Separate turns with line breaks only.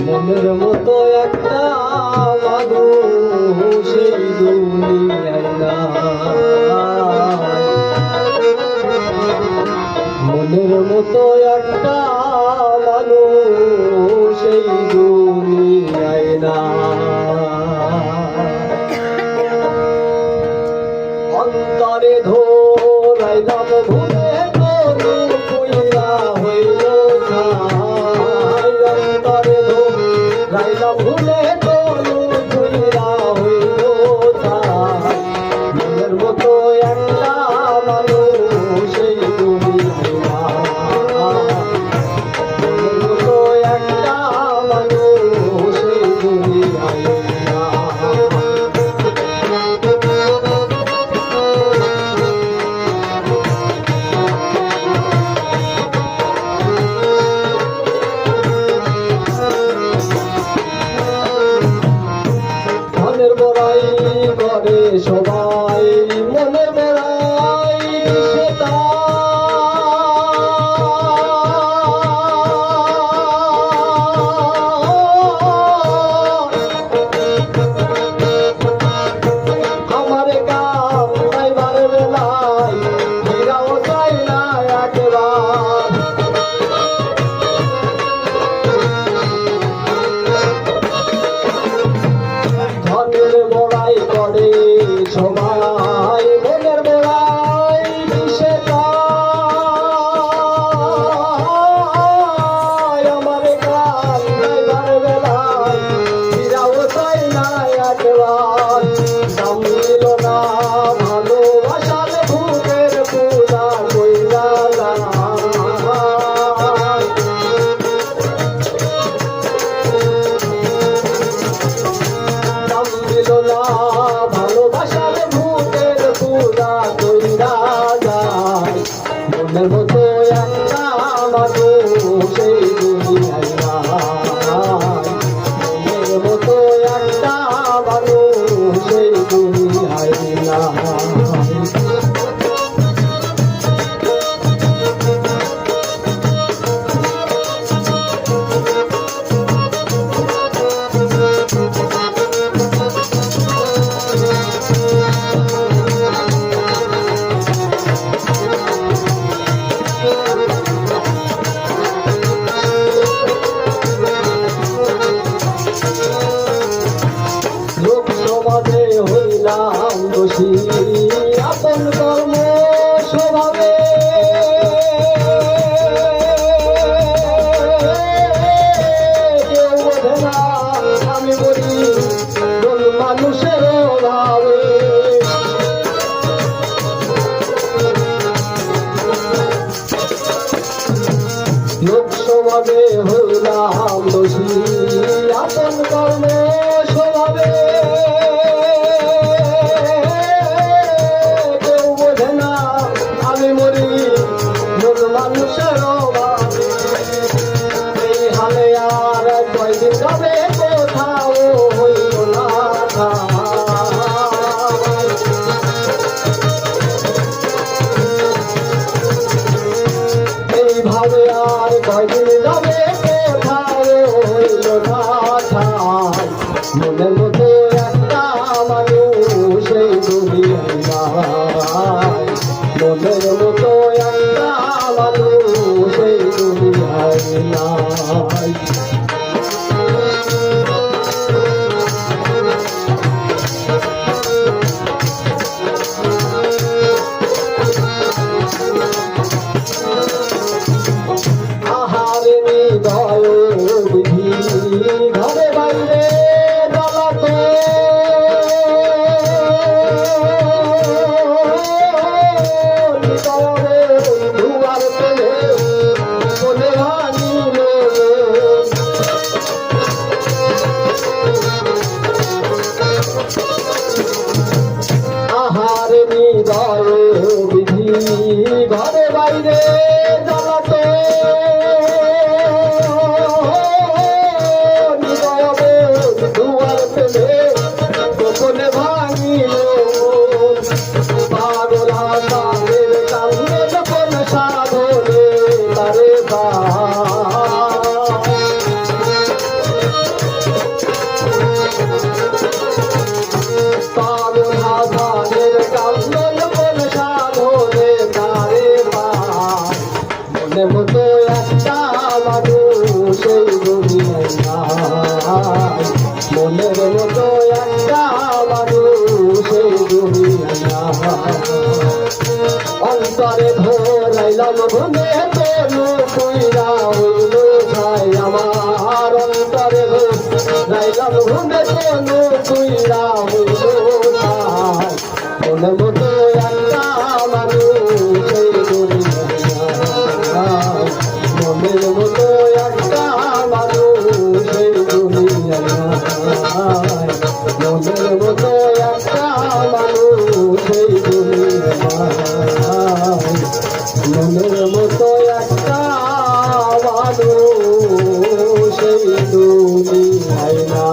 মনের মতো একটা মানুষ এই দুনিয়ায় নাই। মনের মতো একটা মানুষ এই দুনিয়ায় নাই। অন্তরে ধরাইলাম ভুলে তনু পুইরা হইল ছাই। অন্তরে ধরাইলাম ভুলে তনু পুইরা হইল ছাই। মনের মতো একটা মানুষ এই দুনিয়ায় নাই। মনের মতো একটা মানুষ এই দুনিয়ায় নাই। মনের বড়াই করে সবাই, মনের বড়াই সেটা আমার কাম নাইবার বেলায় ফিরাও চাই না একবার। ধনের বড়াই করে সবাই, মনের বড়াই সেটা আমার কাল নাইবার বেলায় ফিরাও চাই না একবার। দাম দিল না ভালোবাসার ভূতের পূজা কইরা যায়। দাম দিল না ভালোবাসার ভূতের পূজা কইরা যায়। মনের মতো একটা মানুষ এই দুনিয়ায় নাই। মনের মতো একটা মানুষ এই দুনিয়ায় নাই। লোক সমাজে হইলাম দোষী, আপন কর্ম স্বভাবে কেউ বোঝে না আমি বলি কোন মানুষের অভাবে। লোক সমাজে হইলাম দোষী, আপন কর্মে স্বভাবে কেউ বোঝে না আমি মরি লোক মানুষের অভাবে। এই হালে আর কয়দিন যাবে কোথাও হইল না ঠাঁই। এইভাবে আর কয়দিন যাবে কোথাও হইল না ঠাঁই। মনের মতো একটা মানুষ এই দুনিয়ায় নাই। মনের মতো একটা মানুষ এই দুনিয়ায় নাই। আহারে হৃদয় বিধি ঘরে বাইরে জ্বালাত হৃদয়ে দুয়ার পেলে বলে আনিল সেই দুনিয়ায় নাই মনের মতো একটা মানুষ সেই দুনিয়ায় নাই অন্তরে ভরাইলাম ঘুমে তনু কইরা হইল ভাই আমার অন্তরে ভরাইলাম ঘুমে তনু কইরা হইল ভাই মনের মতো একটা মানুষ সেই দুনিয়ায় মনের মতো একটা মানুষ সেই দুনিয়ায় মনের মতো একটা মানুষ সেই দুনিয়ায় মনের মতো একটা মানুষ সেই দুনিয়ায় না